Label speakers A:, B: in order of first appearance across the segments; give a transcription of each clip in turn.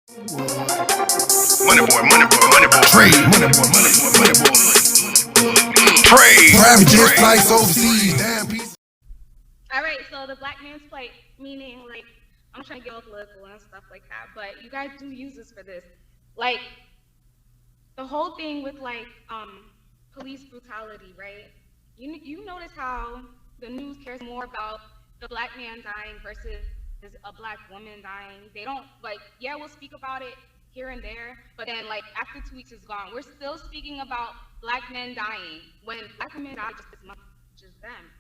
A: MoneyBoy. Trade. MoneyBoy. Trade. Private jet flights overseas. Damn piece.
B: All right, so the black man's plight, meaning like I'm trying to get all political and stuff like that, but you guys do use this for this. Like the whole thing with like police brutality, right? You notice how the news cares more about the black man dying versus a black woman dying. They don't like, yeah, we'll speak about it here and there, but then like after 2 weeks is gone, we're still speaking about black men dying when black women die just as much as them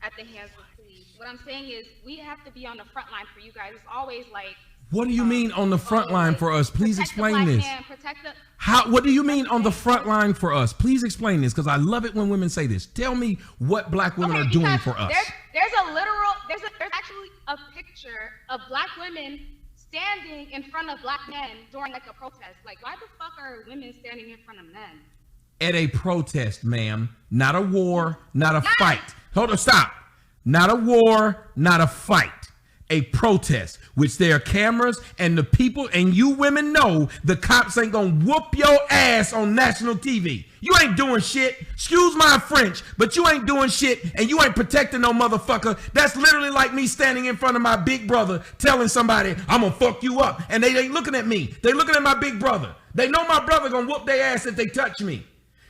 B: at the hands of police. What I'm saying is we have to be on the front line for you guys. It's always like,
C: what do you mean on the front line for us? Please explain this.
B: How?
C: What do you mean on the front line for us? Please explain this, because I love it when women say this. Tell me what black women are doing for us.
B: There's actually a picture of black women standing in front of black men during like a protest. Like, why the fuck are women standing in front of men?
C: At a protest, ma'am. Not a war, not a fight. Hold on, stop. Not a war, not a fight. A protest, which there are cameras and the people, and you women know the cops ain't gonna whoop your ass on national TV. You ain't doing shit. Excuse my French, but you ain't doing shit, and you ain't protecting no motherfucker. That's literally like me standing in front of my big brother telling somebody I'm gonna fuck you up, and they ain't looking at me. They looking at my big brother. They know my brother gonna whoop their ass if they touch me.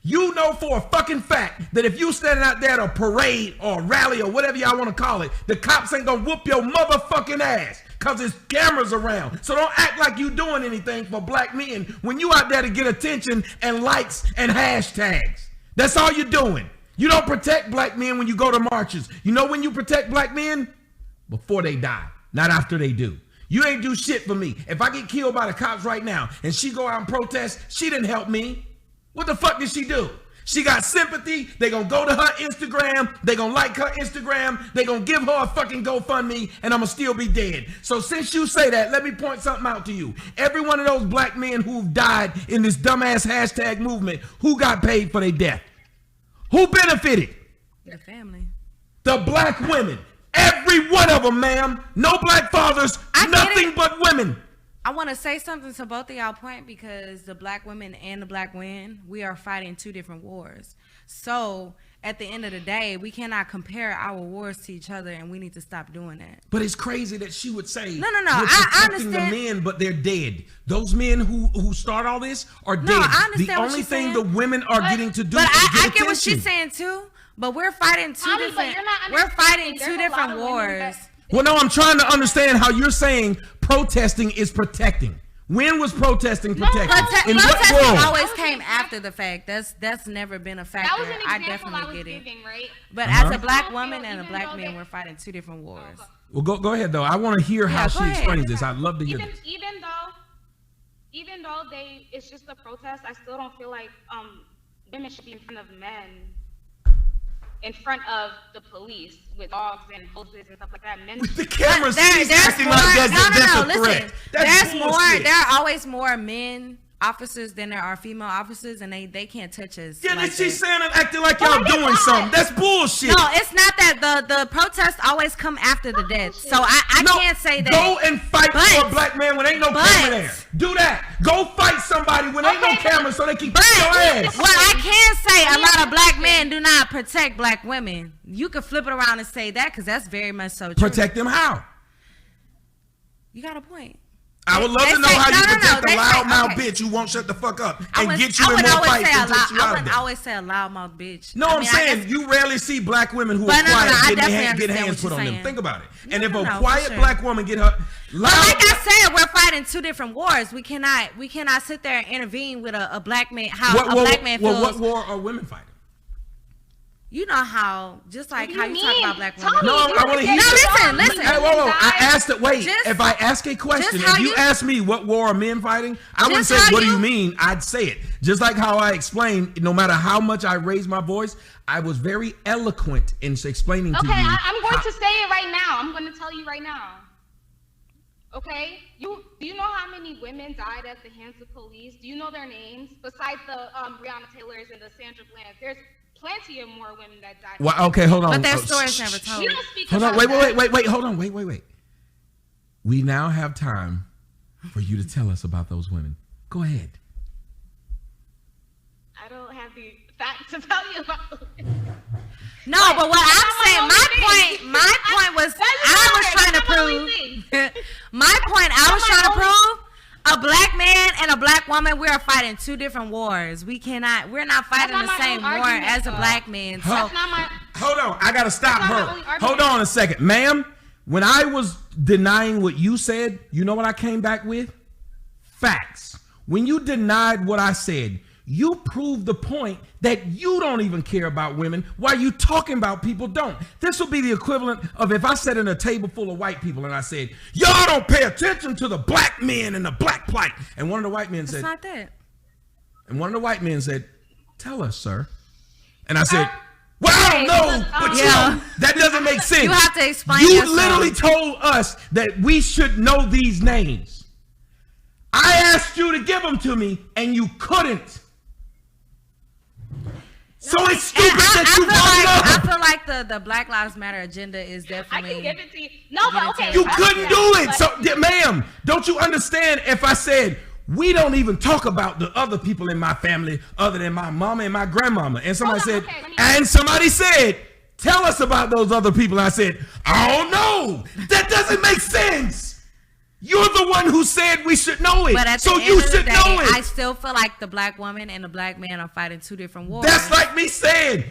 C: You know for a fucking fact that if you standing out there at a parade or a rally or whatever y'all want to call it, the cops ain't gonna whoop your motherfucking ass because there's cameras around. So don't act like you doing anything for black men when you out there to get attention and likes and hashtags. That's all you're doing. You don't protect black men when you go to marches. You know when you protect black men? Before they die, not after they do. You ain't do shit for me. If I get killed by the cops right now and she go out and protest, she didn't help me. What the fuck did she do? She got sympathy. They gonna go to her Instagram. They gonna like her Instagram. They gonna give her a fucking GoFundMe, and I'ma still be dead. So since you say that, let me point something out to you. Every one of those black men who've died in this dumbass hashtag movement, who got paid for their death? Who benefited?
D: The family.
C: The black women. Every one of them, ma'am. No black fathers, nothing but women.
D: I want to say something to both of y'all point, because the black women and the black men, we are fighting two different wars. So at the end of the day, we cannot compare our wars to each other, and we need to stop doing that.
C: But it's crazy that she would say,
D: no,
C: we're
D: I
C: protecting
D: understand.
C: the men, but they're dead. Those men who start all this are dead.
D: I understand
C: the
D: what
C: only
D: she's
C: thing
D: saying.
C: the women are getting to do
D: but
C: is
D: I
C: get
D: get what
C: attention.
D: she's saying too. But we're fighting two different. We're fighting two different wars.
C: Well, no, I'm trying to understand how you're saying protesting is protecting. When was protesting protecting? In what
D: protesting
C: world?
D: always came after the fact. That's never been a factor.
B: That was an example
D: I definitely get it.
B: giving, right?
D: But as a black woman and a black man, we're fighting two different wars.
C: Well, go ahead though. I want to hear how she explains this. I'd love to hear this.
B: Even though it's just a protest, I still don't feel like women should be in front of men, in front of the police with dogs and hoses and stuff like that. Men
C: with the cameras,
D: there's
C: acting
D: more,
C: like that's a
D: listen,
C: threat.
D: There's more. There are always more men officers than there are female officers, and they can't touch us.
C: Yeah,
D: like
C: she's saying and acting like y'all doing something. That's bullshit.
D: No, it's not that. The protests always come after the death. So I can't say that.
C: Go and fight for a black man when ain't no camera there. Do that. Go fight somebody when ain't no camera so they can kick your ass.
D: What I can say, a lot of black men do not protect black women. You can flip it around and say that, because that's very much so true.
C: Protect them how?
D: You got a point.
C: I would love to know how you protect a loudmouth bitch who won't shut the fuck up and get you in more fights and get you out of there.
D: I wouldn't always say a loudmouth bitch.
C: No, I'm saying you rarely see black women who are quiet get hands put on them. Think about it. And if a quiet black woman get her loud,
D: like I said, we're fighting two different wars. We cannot sit there and intervene with a black man. How a black man feels.
C: Well, what war are women fighting?
D: You know how, just like how you talk about black women.
C: No, I want to hear.
D: No, listen.
C: Hey, whoa. I asked it. Wait, if I ask a question, if you ask me what war are men fighting, I wouldn't say, what do you mean? I'd say it. Just like how I explained, no matter how much I raise my voice, I was very eloquent in explaining to you.
B: Okay, I'm going to say it right now. I'm going to tell you right now. Okay? Do you know how many women died at the hands of police? Do you know their names? Besides the Breonna Taylors and the Sandra Bland, there's plenty of more women that died.
C: Well, okay, hold on.
D: But their stories never told.
C: Hold on, wait. Hold on, wait. We now have time for you to tell us about those women. Go ahead.
B: I don't have the facts to tell you about.
D: No, but what I'm saying, my point was, I was trying to prove. My point, I was trying to prove. A black man and a black woman, we are fighting two different wars. We're not fighting the same war as a black man. So
C: hold on, I gotta stop her. Hold on a second, ma'am. When I was denying what you said, you know what I came back with? Facts. When you denied what I said, you proved the point that you don't even care about women while you talking about people don't. This would be the equivalent of if I sat in a table full of white people and I said, y'all don't pay attention to the black men and the black plight. And one of the white men said,
D: it's not that.
C: And one of the white men said, tell us, sir. And I said, well, I don't know, but you know, that doesn't make sense.
D: You have to explain
C: You
D: yourself.
C: literally told us that we should know these names. I asked you to give them to me, and you couldn't. So it's stupid that you
D: I feel like the Black Lives Matter agenda is definitely.
B: I can give it to you. No, but okay.
C: You couldn't do it. So, ma'am, don't you understand if I said, we don't even talk about the other people in my family other than my mama and my grandmama. And somebody said, tell us about those other people. And I said, I don't know. That doesn't make sense. You're the one who said we should know it.
D: But at the end of the day, I still feel like the black woman and the black man are fighting two different wars.
C: That's like me saying,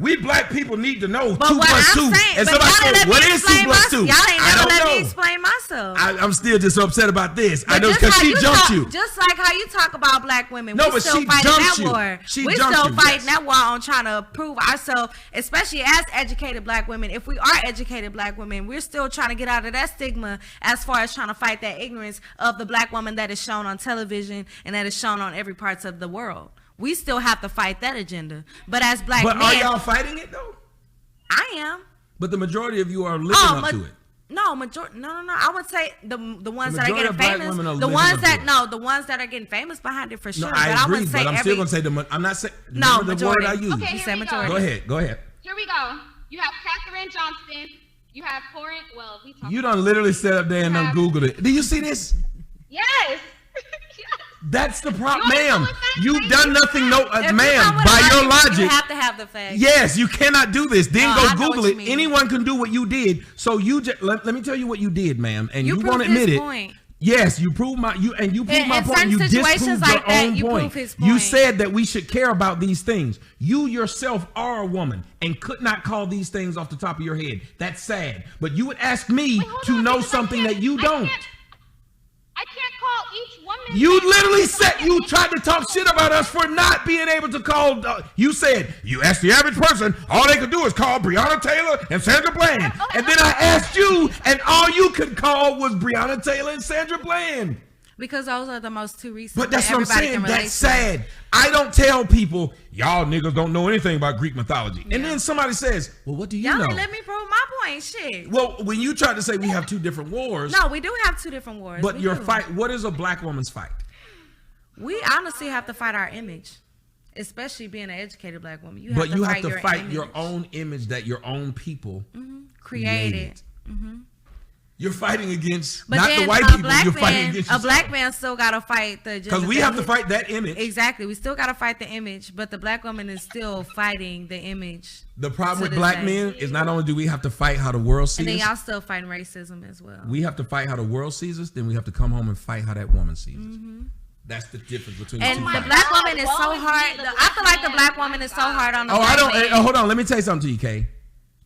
C: we black people need to know 2 plus 2.
D: Saying,
C: and somebody said, what is 2 plus 2?
D: Y'all ain't never let me explain myself.
C: I'm still just upset about this.
D: But
C: I know because she jumped you.
D: Just like how you talk about black women,
C: no,
D: we still fighting that war. We still fighting that war on trying to prove ourselves, especially as educated black women. If we are educated black women, we're still trying to get out of that stigma as far as trying to fight that ignorance of the black woman that is shown on television and that is shown on every parts of the world. We still have to fight that agenda. But as black men...
C: But are y'all fighting it, though?
D: I am.
C: But the majority of you are living up to it.
D: No, No. I would say the ones that are getting famous, the ones that are getting famous behind it for sure.
C: No, I agree, but I'm still gonna say I'm not saying the word I use.
B: Okay,
D: you say majority.
C: Go ahead.
B: Here we go. You have Katherine Johnston. You have Corinne. Well, we talked.
C: You done literally sat up there and done Googled it. Do you see this?
B: Yes. Yes.
C: That's the problem, ma'am. You've done nothing, ma'am. By your logic,
D: you have to have the facts.
C: Yes, you cannot do this. Then go Google it. Anyone can do what you did. So you just let me tell you what you did, ma'am, and you won't admit it.
D: Point.
C: Yes, you proved my point. You disproved your own point. You said that we should care about these things. You yourself are a woman and could not call these things off the top of your head. That's sad. But you would ask me to know something that you don't.
B: I can't call each woman.
C: You literally said you tried to talk shit about us for not being able to call. You said you asked the average person, all they could do is call Breonna Taylor and Sandra Bland. And then I asked you, and all you could call was Breonna Taylor and Sandra Bland.
D: Because those are the most two recent.
C: But that's what I'm saying. That's sad. I don't tell people, y'all niggas don't know anything about Greek mythology. Yeah. And then somebody says, well, what do you know?
D: Y'all let me prove my point. Shit.
C: Well, when you try to say we have two different wars.
D: No, we do have two different wars.
C: But your fight, what is a black woman's fight?
D: We honestly have to fight our image. Especially being an educated black woman. You have to fight
C: your own image that your own people
D: created.
C: You're fighting against,
D: but
C: not the white people, you're fighting against yourself.
D: A black man still got to fight the agenda.
C: Because we have to fight that image.
D: Exactly. We still got to fight the image, but the black woman is still fighting the image.
C: The problem with black men is not only do we have to fight how the world sees us.
D: And then y'all still fighting racism as well.
C: We have to fight how the world sees us, then we have to come home and fight how that woman sees us. That's the difference between the two.
D: And the black woman is so hard. I feel like the black woman is so hard on the
C: black man. Hold on. Let me tell you something to you, Kay.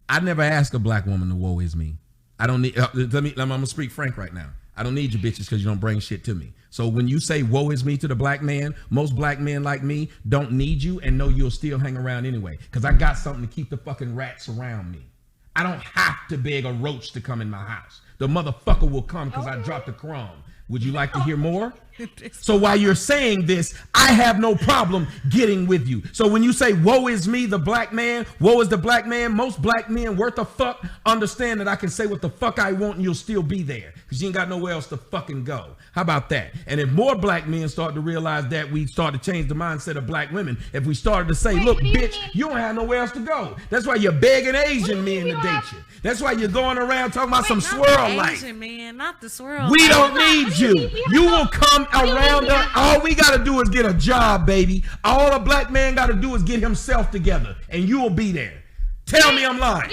C: I never asked a black woman to woe is me. I don't need, I'm gonna speak frank right now. I don't need you bitches because you don't bring shit to me. So when you say woe is me to the black man, most black men like me don't need you and know you'll still hang around anyway. Because I got something to keep the fucking rats around me. I don't have to beg a roach to come in my house. The motherfucker will come because I dropped a crumb. Would you like to hear more? So while you're saying this, I have no problem getting with you. So when you say, woe is me, the black man, woe is the black man, most black men worth a fuck understand that I can say what the fuck I want and you'll still be there because you ain't got nowhere else to fucking go. How about that? And if more black men start to realize that, we start to change the mindset of black women. If we started to say, look, bitch, you don't have nowhere else to go. That's why you're begging Asian men to date you. That's why you're going around talking about some swirl life.
D: Asian man, not the swirl.
C: We don't need you. You will come around us. All we got to do is get a job, baby. All a black man got to do is get himself together, and you will be there. Tell me I'm lying.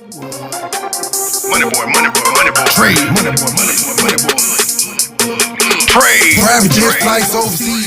A: Money boy, money boy, money boy. Trade. Money boy, money boy, money boy. Trade. Private jet flights overseas.